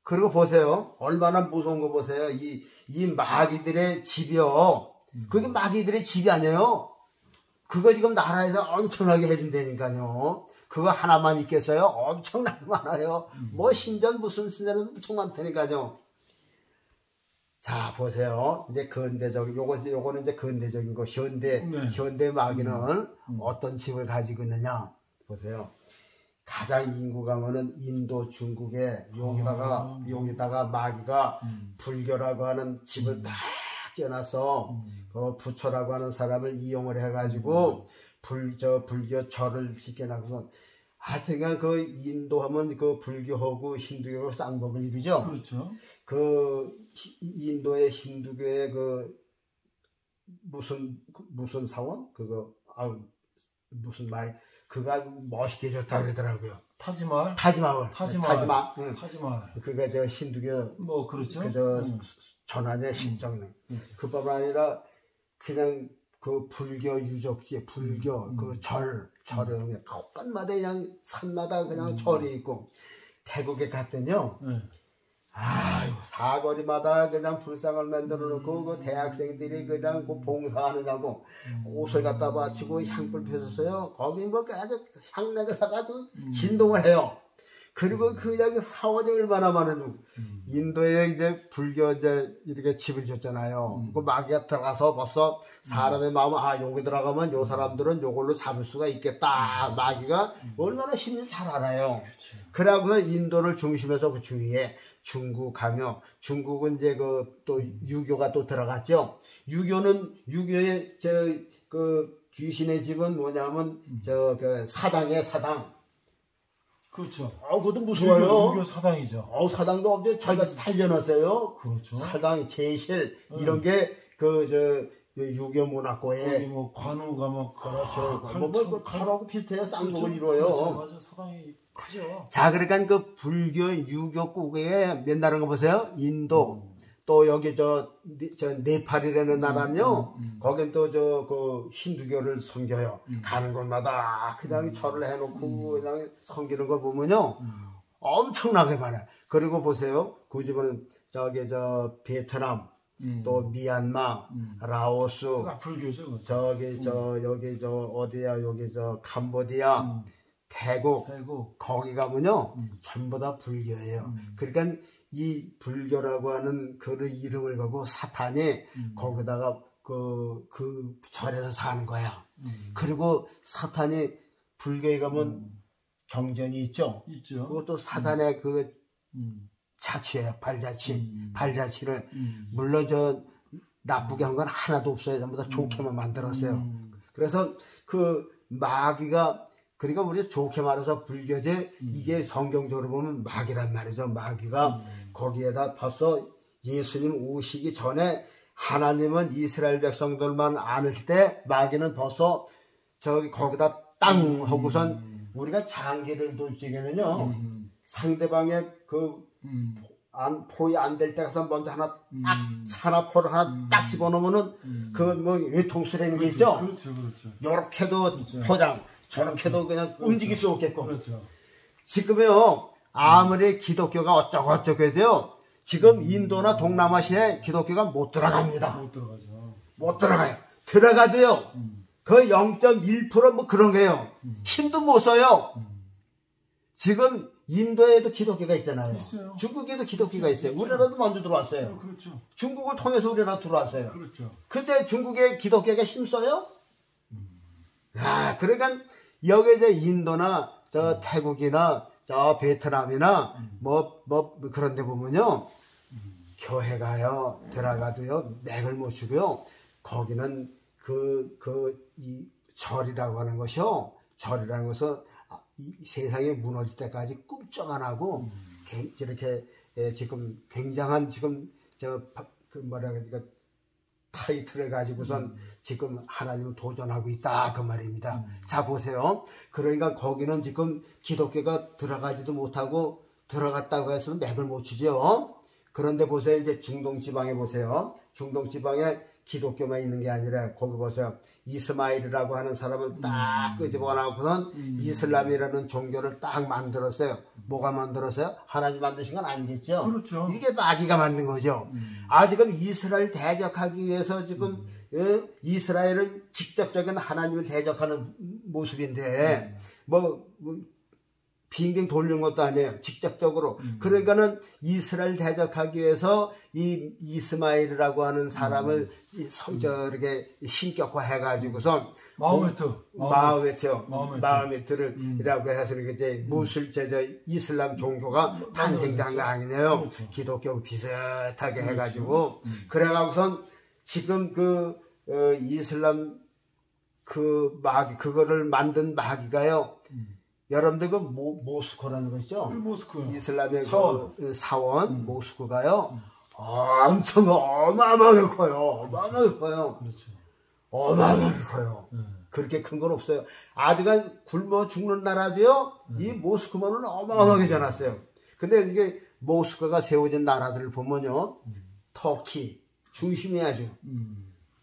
그리고 보세요. 얼마나 무서운 거 보세요. 이 마귀들의 집이요. 그게 마귀들의 집이 아니에요. 그거 지금 나라에서 엄청나게 해준다니까요. 그거 하나만 있겠어요? 엄청나게 많아요. 뭐 신전 무슨 신전은 엄청 많다니까요. 자, 보세요. 이제 요거는 이제 근대적인 거, 현대 마귀는 어떤 집을 가지고 있느냐. 보세요. 가장 인구가 많은 인도, 중국에 여기다가 마귀가 불교라고 하는 집을 딱 지어놔서, 그 부처라고 하는 사람을 이용을 해가지고, 불교 절을 지켜놔서, 하여튼간 그 인도 하면 그 불교하고 힌두교하고 쌍벽을 이루죠. 그렇죠. 그 인도의 힌두교의 그 무슨 사원 무슨 말 그가 멋있게 졌다 그러더라고요. 타지말. 그가 저 힌두교 뭐 그렇죠. 전환의 심정. 그뿐만 아니라 그냥 그 불교 유적지, 불교 그 절에 곳간마다 그냥 산마다 그냥 절이 있고 태국에 갔더니요. 아유 사거리마다 그냥 불상을 만들어 놓고 그 대학생들이 그냥 그 봉사하느냐고 옷을 갖다 바치고 향불 펴줬어요. 거기 뭐 아주 향내가 사가지고 진동을 해요. 그리고 그냥 사원이 얼마나 많은 인도에 이제 불교 이제 이렇게 집을 줬잖아요. 그 마귀가 들어가서 벌써 사람의 마음은 아 여기 들어가면 요 사람들은 요걸로 잡을 수가 있겠다. 마귀가 얼마나 심리 잘 알아요. 그래갖고서 인도를 중심해서 그 주위에 중국 가며 중국은 이제 그 또 유교가 또 들어갔죠. 유교의 저 그 귀신의 집은 뭐냐면 저 그 사당이에요. 사당. 그렇죠. 그것도 무서워요. 유교 사당이죠. 사당도 엄청 잘같이 달려놨어요. 그렇죠. 사당, 제실 이런 게 그 저 유교 문화고에 거기 뭐 관우가 뭐 그렇죠. 칼하고 비슷해요. 쌍둥이를 이루어요. 맞아. 사당이 크죠. 자, 그러니까 그 불교 유교 국에 몇 나라인 거 보세요. 인도 또 여기 저 네팔이라는 나라는요. 거긴 또 저 그 힌두교를 섬겨요. 가는 곳마다 그냥 절을 해놓고 그냥 섬기는 걸 보면요. 엄청나게 많아요. 그리고 보세요. 그 집은 저기 저 베트남 또 미얀마, 라오스, 불교죠. 저기 저 여기 저 어디야 여기 저 캄보디아, 태국 거기 가면요 전부 다 불교예요. 그러니까 이 불교라고 하는 그 이름을 걸고 사탄이 거기다가 그 절에서 사는 거야. 그리고 사탄이 불교에 가면 경전이 있죠. 그것도 사탄의 그 자치예요. 발자취를 물론 저 나쁘게 한 건 하나도 없어요. 전부 다 좋게만 만들었어요. 그래서 그 마귀가 그러니까 우리 좋게 말해서 불교제 이게 성경적으로 보면 마귀란 말이죠. 마귀가 거기에다 벌써 예수님 오시기 전에 하나님은 이스라엘 백성들만 안을 때 마귀는 벌써 저기 거기다 땅 하고선 우리가 장기를 돌 적에는요 상대방의 그 포위 안 될 때 가서 먼저 하나 딱 차나포를 하나 딱 집어넣으면은 그 뭐 외통수라는 게 있죠. 그렇죠. 요렇게도 포장, 저렇게도 그냥 움직일 수 없겠고. 그렇죠. 지금요 아무리 기독교가 어쩌고 해도요 지금 인도나 동남아시아에 기독교가 못 들어갑니다. 못 들어가죠. 못 들어가요. 들어가도요 그 0.1% 뭐 그런 거예요. 힘도 못 써요. 지금 인도에도 기독교가 있잖아요. 있어요. 중국에도 기독교가 있어요. 우리나라도 먼저 들어왔어요. 그렇죠. 중국을 통해서 우리나라 들어왔어요. 그렇죠. 근데 근데 중국의 기독교가 힘써요? 야, 그러니까 여기 이제 인도나 저 태국이나 저 베트남이나 뭐 그런 데 보면요. 교회가요. 들어가도요. 맥을 못 추고요. 거기는 이 절이라고 하는 것이요. 절이라는 것은 이 세상이 무너질 때까지 꿈쩍 안 하고 이렇게 지금 굉장한 지금 그 뭐라 그러니까 타이틀을 가지고선 지금 하나님을 도전하고 있다 그 말입니다. 자 보세요. 그러니까 거기는 지금 기독교가 들어가지도 못하고 들어갔다고 해서는 맥을 못 추죠. 그런데 보세요. 이제 중동 지방에 보세요. 중동 지방에 기독교만 있는 게 아니라 거기 보세요. 이스마일이라고 하는 사람을 딱 끄집어놔고선 이슬람이라는 종교를 딱 만들었어요. 뭐가 만들었어요? 하나님 만드신 건 아니겠죠? 그렇죠. 이게 마귀가 만든 거죠. 지금 이스라엘 대적하기 위해서 지금 이스라엘은 직접적인 하나님을 대적하는 모습인데 빙빙 돌리는 것도 아니에요. 직접적으로. 그러니까는 이스라엘 대적하기 위해서 이 이스마일이라고 하는 사람을 이렇게 신격화 해가지고서 마호메트를 해서 이제 이슬람 종교가 탄생된 거 아니네요. 그렇죠. 기독교 비슷하게 해가지고 그래가고선 지금 이슬람 그거를 만든 마귀가요. 여러분들 그 모스크라는 거 있죠? 이슬람의 사원 모스크가요. 엄청 어마어마하게 커요. 그렇죠. 어마어마하게 커요. 그렇게 큰 건 없어요. 아직은 굶어 죽는 나라도요. 이 모스크만은 어마어마하게 자랐어요. 근데 이게 모스크가 세워진 나라들을 보면요. 터키 중심이 아주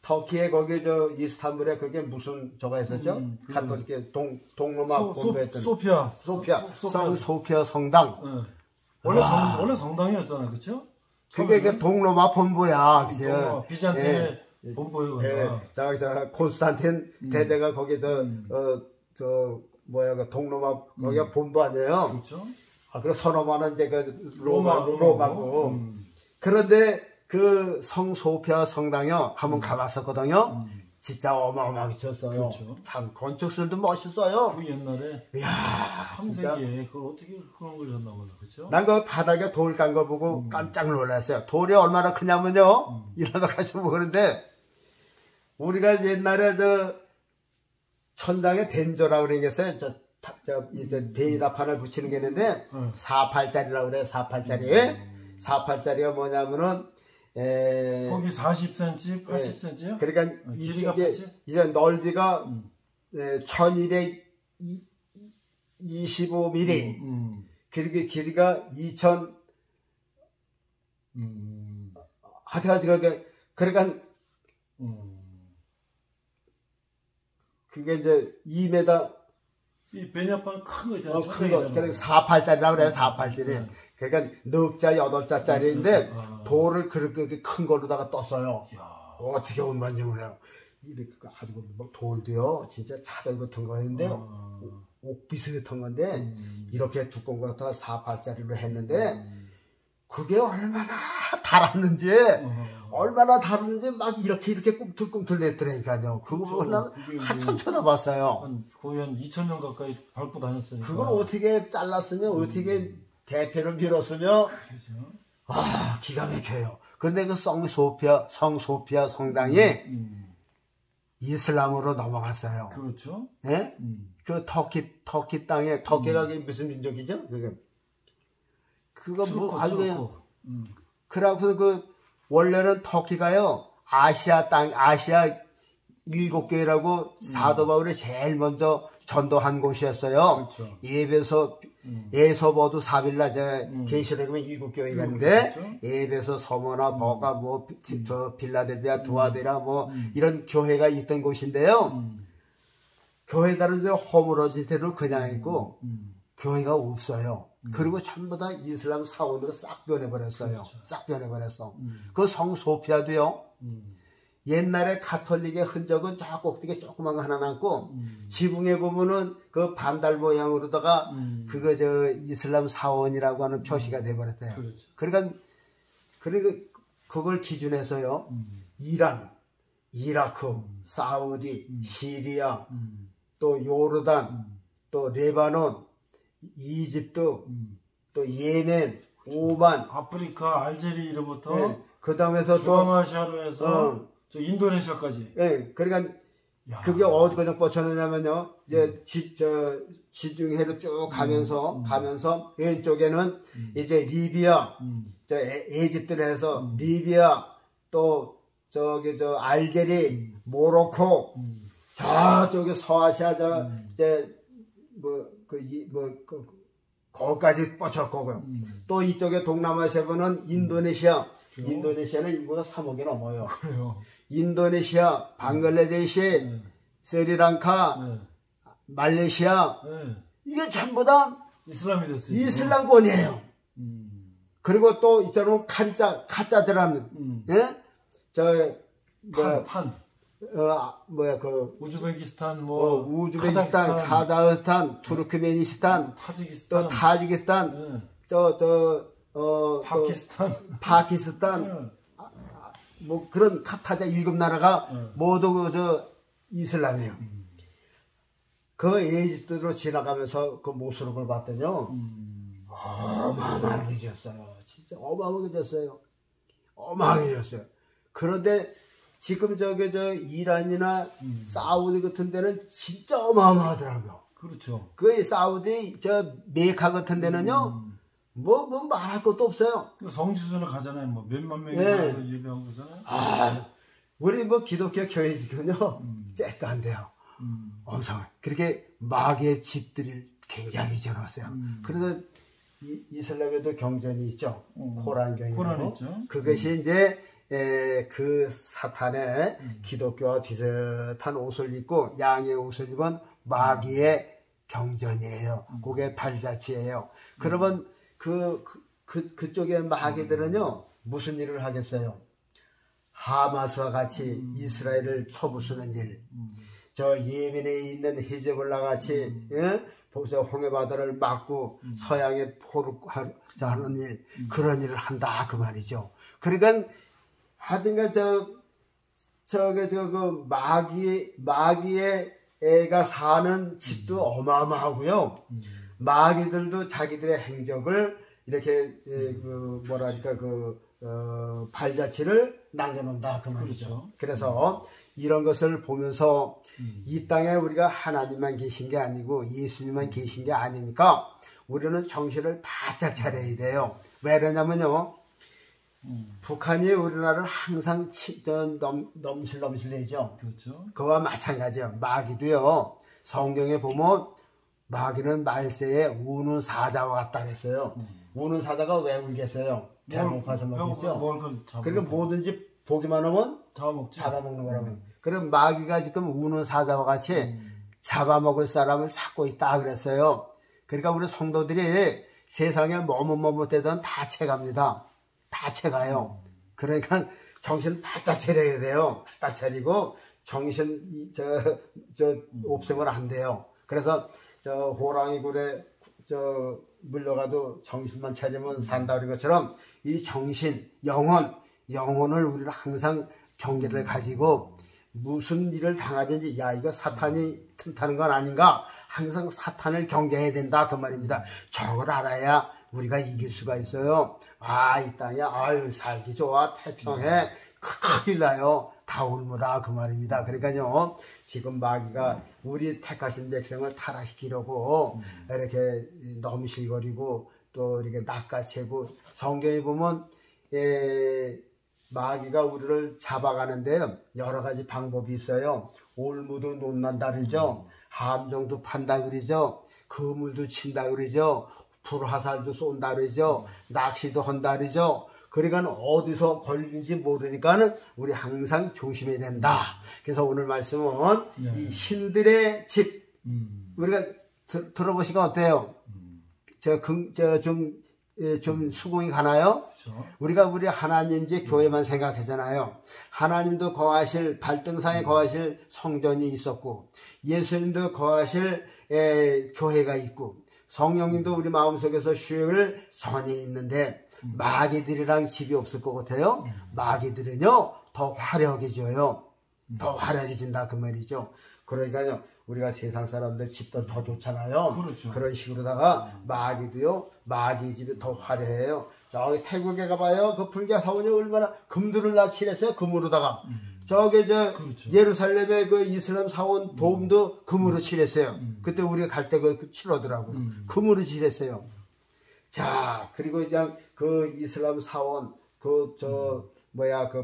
터키에 거기 저 이스탄불에 그게 무슨 저가 있었죠? 가톨릭 동로마 공부했던 소피아 소피아 성당. 네. 원래 성당이었잖아요, 그렇죠? 그게 동로마 본부야, 그죠? 비잔틴의 본부예요. 예, 저 콘스탄틴 대제가 거기 그 동로마 거기가 본부 아니에요? 그렇죠. 아, 그리고 서로마는 이제 그 로마고. 그런데 그 성소피아 성당요 한번 가봤었거든요. 진짜 어마어마하게 쳤어요. 그렇죠. 참 건축술도 멋있어요. 그 옛날에 이야, 3세기에 그걸 어떻게 그런 걸 졌나 몰라, 그렇죠? 난 그 바닥에 돌 깐 거 보고 깜짝 놀랐어요. 돌이 얼마나 크냐면요. 이러다 가서 보는데 우리가 옛날에 저 천장에 덴조라고 그런 게 있어요. 이제 베이다판을 붙이는 게 있는데 48짜리라고 그래요. 48짜리. 48짜리가 뭐냐면은 거기 40cm, 80cm요? 그러니까 길이가 이쪽에 80? 이제 넓이가 1225mm. 그리고 길이가 2000 하여튼 그러니까 그게 이제 2m 이 베냐판 큰 거 있잖아요. 큰 거. 그러니까 48짜리라고 그래요. 48짜리. 그러니까 6자, 8자짜리인데 돌을 그렇게 큰 걸로다가 떴어요. 어떻게 운반증을 해요. 이렇게 아주 뭐 돌도요. 진짜 차돌 같은 거였는데 옥비스 같은 건데 이렇게 두꺼운 거 갖다가 48짜리로 했는데 그게 얼마나 달았는지 막 이렇게 꿈틀꿈틀 냈더라니까요. 그거 보고 난 한참 쳐다봤어요. 거의 한 2000년 가까이 밟고 다녔으니까. 그걸 어떻게 잘랐으면 어떻게 대패를 밀었으면 아 기가 막혀요. 그런데 그 성소피아 성당이 이슬람으로 넘어갔어요. 그렇죠. 예? 그 터키 땅에 터키가 무슨 민족이죠? 그거 뭐 아주 그냥 그래갖고 그 원래는 터키가요 아시아 7교회라고 사도 바울이 제일 먼저 전도한 곳이었어요. 그렇죠. 에베소 사빌라 계시록에 7교회가 있는데 그렇죠. 에베소 서머나 버가 저 빌라델비아 두아데라 뭐 이런 교회가 있던 곳인데요. 교회들은 이제 허물어진 대로 그냥 있고 교회가 없어요. 그리고 전부 다 이슬람 사원으로 싹 변해버렸어요. 그렇죠. 싹 변해버렸어. 그 성소피아도요. 옛날에 가톨릭의 흔적은 저 꼭대기 조그만 거 하나 남고 지붕에 보면은 그 반달 모양으로다가 그거 저 이슬람 사원이라고 하는 표시가 돼버렸대요. 그렇죠. 그러니까 그걸 기준해서요. 이란, 이라크, 사우디, 시리아, 또 요르단, 또 레바논, 이집트, 또 예멘, 오만, 아프리카, 알제리로부터 네. 그 다음에서 또 중앙아시아로 해서 저 인도네시아까지. 예, 그러니까 그게 어디까지 뻗쳐느냐면요. 이제 지중해로 쭉 가면서 왼쪽에는 이제 리비아, 저 에집트로 해서 리비아, 또 저기 저 알제리, 모로코, 저쪽에 서아시아 이제 거기까지 뻗쳤고 또 이쪽에 동남아시아 보면 인도네시아. 인도네시아는 인구가 3억이 넘어요. 그래요. 인도네시아, 방글라데시, 스리랑카, 말레이시아 이게 전부 다 이슬람이 됐어요. 이슬람권이에요. 그리고 또 있잖아요. 카자드라는 예? 우즈베키스탄 우즈베키스탄, 카자흐스탄, 투르크메니스탄, 타지키스탄, 파키스탄, 뭐 그런 타자 7나라가 모두 이슬람이에요. 그 에집트로 지나가면서 그 모습을 봤더니요. 어마어마하게 지었어요. 진짜 어마어마하게 지었어요. 어마어마하게 지었어요. 그런데 지금 이란이나 사우디 같은 데는 진짜 어마어마하더라고요. 그렇죠. 그 사우디 메카 같은 데는요. 뭐 말할 것도 없어요. 그 성지순을 가잖아요. 뭐 몇만 명이 가서 예배하고 그러잖아요. 우리 뭐 기독교 교회 지금요. 째도 안 돼요. 엄청 그렇게 마귀의 집들이 굉장히 지어놨어요. 그래서 이슬람에도 경전이 있죠. 코란경이라고. 코란 있죠. 그것이 이제 그 사탄의 기독교와 비슷한 옷을 입고 양의 옷을 입은 마귀의 경전이에요. 그게 발자취예요. 그러면 그쪽의 마귀들은요 무슨 일을 하겠어요? 하마스와 같이 이스라엘을 쳐부수는 일, 저 예멘에 있는 히즈볼라 같이 보세요 홍해바다를 막고 서양에 포를 하는 일, 그런 일을 한다 그 말이죠. 그러니까 하여튼간 그 마귀의 애가 사는 집도 어마어마하고요. 마귀들도 자기들의 행적을 이렇게 뭐랄까 발자취를 남겨놓는다 그 말이죠. 그렇죠. 그래서 이런 것을 보면서 이 땅에 우리가 하나님만 계신 게 아니고 예수님만 계신 게 아니니까 우리는 정신을 바짝 차려야 돼요. 왜 그러냐면요, 북한이 우리나라를 항상 넘실넘실내죠. 그렇죠. 그와 마찬가지예요. 마귀도요, 성경에 보면 마귀는 말세에 우는 사자와 같다 그랬어요. 우는 사자가 왜 울겠어요? 배고파서 먹겠죠. 그러니까 뭐든지 보기만 하면 잡아먹는 거라고. 그럼 마귀가 지금 우는 사자와 같이 잡아먹을 사람을 찾고 있다 그랬어요. 그러니까 우리 성도들이 세상에 머뭇머뭇대던 다 채갑니다. 다 채가요. 그러니까 정신 바짝 차려야 돼요. 바짝 차리고 정신 없으면 안 돼요. 그래서 호랑이 굴에 물려가도 정신만 차리면 산다 그런 것처럼 이 정신, 영혼을 우리는 항상 경계를 가지고 무슨 일을 당하든지 야 이거 사탄이 틈타는 건 아닌가, 항상 사탄을 경계해야 된다 그 말입니다. 저걸 알아야 우리가 이길 수가 있어요. 이 땅에 아유 살기 좋아 태평해 큰일 나요. 다 울무라 그 말입니다. 그러니까요 지금 마귀가 우리 택하신 백성을 타락시키려고 이렇게 넘실거리고 또 이렇게 낚아채고, 성경에 보면 마귀가 우리를 잡아가는데요 여러 가지 방법이 있어요. 올무도 놓는다 그러죠. 함정도 판다 그러죠. 그물도 친다 그러죠. 불화살도 쏜다 그러죠. 낚시도 한다 그러죠. 그러니까 어디서 걸리는지 모르니까는 우리 항상 조심해야 된다. 그래서 오늘 말씀은 이 신들의 집, 우리가 들어보시고 어때요? 좀 수긍이 가나요? 그렇죠. 우리 하나님 집 교회만 생각하잖아요. 하나님도 거하실 발등상에 거하실 성전이 있었고 예수님도 거하실 교회가 있고 성령님도 우리 마음속에서 쉴 전이 있는데 마귀들이랑 집이 없을 것 같아요. 마귀들은요 더 화려해져요. 더 화려해진다 그 말이죠. 그러니까요 우리가 세상 사람들 집도 더 좋잖아요. 그렇죠. 그런 식으로다가 마귀도요, 마귀 집이 더 화려해요. 저기 태국에 가봐요. 그 불교 사원이 얼마나 금들을 칠했어요. 금으로다가. 그렇죠. 예루살렘의 그 이슬람 사원 도움도 금으로 칠했어요. 그때 우리가 갈 때 그 칠하더라고요. 금으로 칠했어요. 자, 그리고 그냥 그 이슬람 사원, 그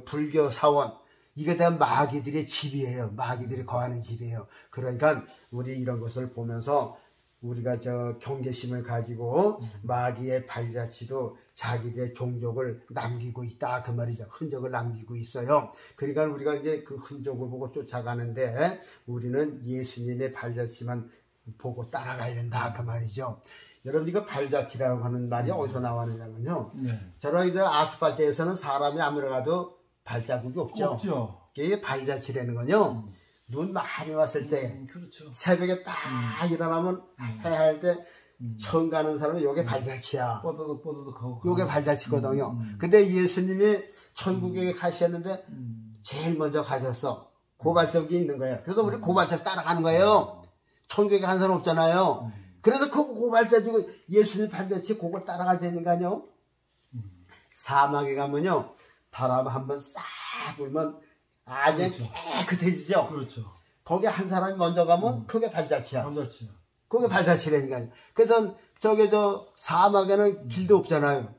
불교 사원, 이게 다 마귀들의 집이에요. 마귀들이 거하는 집이에요. 그러니까 우리 이런 것을 보면서 우리가 경계심을 가지고 마귀의 발자취도 자기들의 종족을 남기고 있다 그 말이죠. 흔적을 남기고 있어요. 그러니까 우리가 이제 그 흔적을 보고 쫓아가는데 우리는 예수님의 발자취만 보고 따라가야 된다 그 말이죠. 여러분 이거 발자취라고 하는 말이 어디서 나왔느냐면요. 저런 이제 아스팔트에서는 사람이 아무리 가도 발자국이 없죠. 이게 발자취라는 건요. 눈 많이 왔을 때 그렇죠. 새벽에 딱 일어나면 새할 때 처음 가는 사람은 요게 발자취야. 뽀드득하고 요게 발자취거든요. 근데 예수님이 천국에 가셨는데 제일 먼저 가셨어. 고발적이 있는 거예요. 그래서 우리 고발적 따라가는 거예요. 천국에 간 사람 없잖아요. 그래서 그 고발자지고 예수님 발자취 그걸 따라가야 되니까요. 사막에 가면요 바람 한번 싹 불면 아주 깨끗해지죠. 그렇죠. 거기 한 사람이 먼저 가면 그게 발자취야. 발자취야. 그게 발자취라니까요. 그래서 사막에는 길도 없잖아요.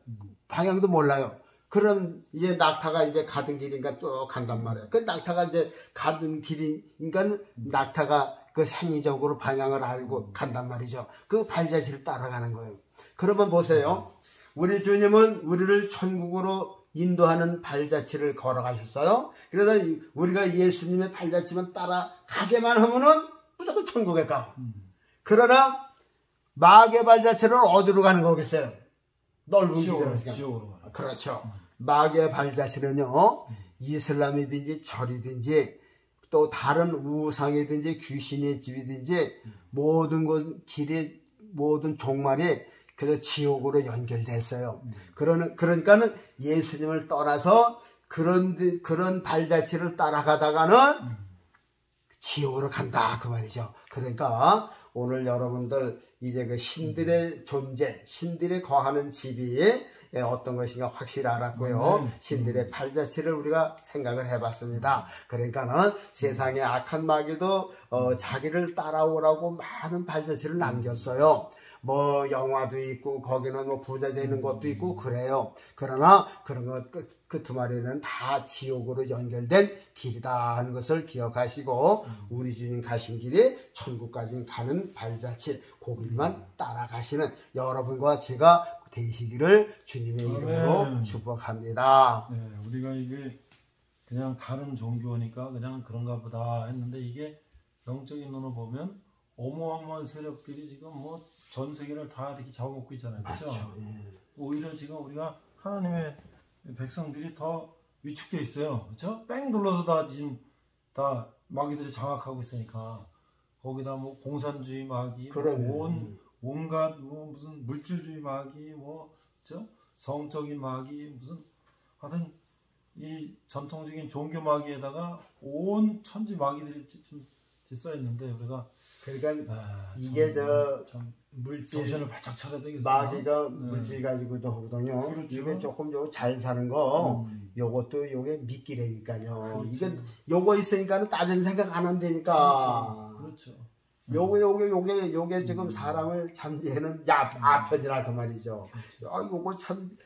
방향도 몰라요. 그럼 이제 낙타가 이제 가던 길이니까 쭉 간단 말이에요. 그 낙타가 이제 가던 길이니까 낙타가 그 생리적으로 방향을 알고 간단 말이죠. 그 발자취를 따라가는 거예요. 그러면 보세요. 우리 주님은 우리를 천국으로 인도하는 발자취를 걸어가셨어요. 그래서 우리가 예수님의 발자취만 따라가게만 하면은 무조건 천국에 가고. 그러나 마귀의 발자취를 어디로 가는 거겠어요? 넓은 길으로. 지옥으로. 그렇죠. 마귀의 발자취는요, 이슬람이든지 절이든지 또 다른 우상이든지 귀신의 집이든지 모든 곳 길이 모든 종말이 그래서 지옥으로 연결됐어요. 그러니까는 예수님을 떠나서 그런 발자취를 따라가다가는 지옥으로 간다 그 말이죠. 그러니까 오늘 여러분들 이제 그 신들의 존재, 신들이 거하는 집이 어떤 것인가 확실히 알았고요. 신들의 발자취를 우리가 생각을 해봤습니다. 그러니까는 세상의 악한 마귀도 자기를 따라오라고 많은 발자취를 남겼어요. 뭐 영화도 있고 거기는 뭐 부자 되는 것도 있고 그래요. 그러나 그런 것 끝말에는 다 지옥으로 연결된 길이다 하는 것을 기억하시고 우리 주님 가신 길이 천국까지 가는 발자취 그 길만 따라가시는 여러분과 제가 되시기를 주님의 이름으로 축복합니다. 네, 우리가 이게 그냥 다른 종교니까 그냥 그런가 보다 했는데 이게 영적인 눈으로 보면 어마어마한 세력들이 지금 뭐 전 세계를 다 이렇게 잡아먹고 있잖아요. 그렇죠? 오히려 지금 우리가 하나님의 백성들이 더 위축돼 있어요. 그렇죠? 뺑 눌러서 다 지금 다 마귀들이 장악하고 있으니까 거기다 뭐 공산주의 마귀, 온갖 뭐 무슨 물질주의 마귀, 뭐 그렇죠? 성적인 마귀, 무슨 하여튼 이 전통적인 종교 마귀에다가 온 천지 마귀들이 좀 써 있는데 우리가 그러니까 이게 참 물질 정신을 바짝 차려야 되겠어요. 마귀가 물질 가지고도 하거든요. 그렇죠. 이게 조금 잘 사는 거 요것도 요게 미끼라니까요. 그렇죠. 이게 요거 있으니까는 다른 생각 안 한다니까. 그렇죠. 요게 지금 사람을 잠재하는 아편이라 그 말이죠. 그렇죠. 요거 참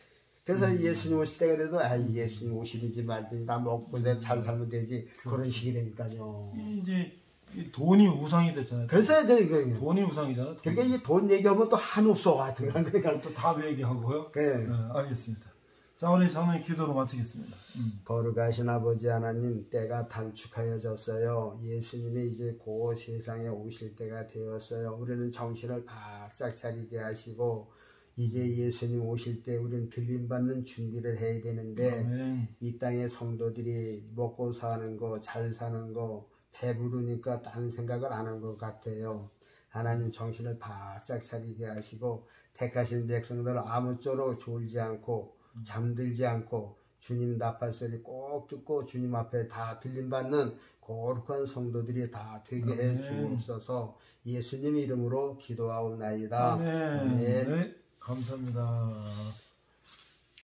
그래서 예수님 오실 때가 돼도 예수님 오시든지 말든지 나 먹고 내가 잘 살면 되지. 그렇죠. 그런 식이 되니까요. 이제 돈이 우상이 됐잖아요. 그래서 돈이 우상이잖아요. 그러니까 이게 돈 얘기하면 또 한없어 같은 거 그러니까 또 답 얘기하고요. 네. 알겠습니다. 자, 우리 장로님 기도로 마치겠습니다. 거룩하신 아버지 하나님, 때가 단축하여졌어요. 예수님이 이제 그 세상에 오실 때가 되었어요. 우리는 정신을 바짝 차리게 하시고 이제 예수님 오실 때 우리는 들림받는 준비를 해야 되는데 아멘. 이 땅의 성도들이 먹고 사는 거, 잘 사는 거 배부르니까 다른 생각을 안 한 것 같아요. 하나님 정신을 바짝 차리게 하시고 택하신 백성들 아무쪼록 졸지 않고 잠들지 않고 주님 나팔 소리 꼭 듣고 주님 앞에 다 들림받는 거룩한 성도들이 다 되게 해 주옵소서. 예수님 이름으로 기도하옵나이다. 아멘. 아멘. 네, 감사합니다.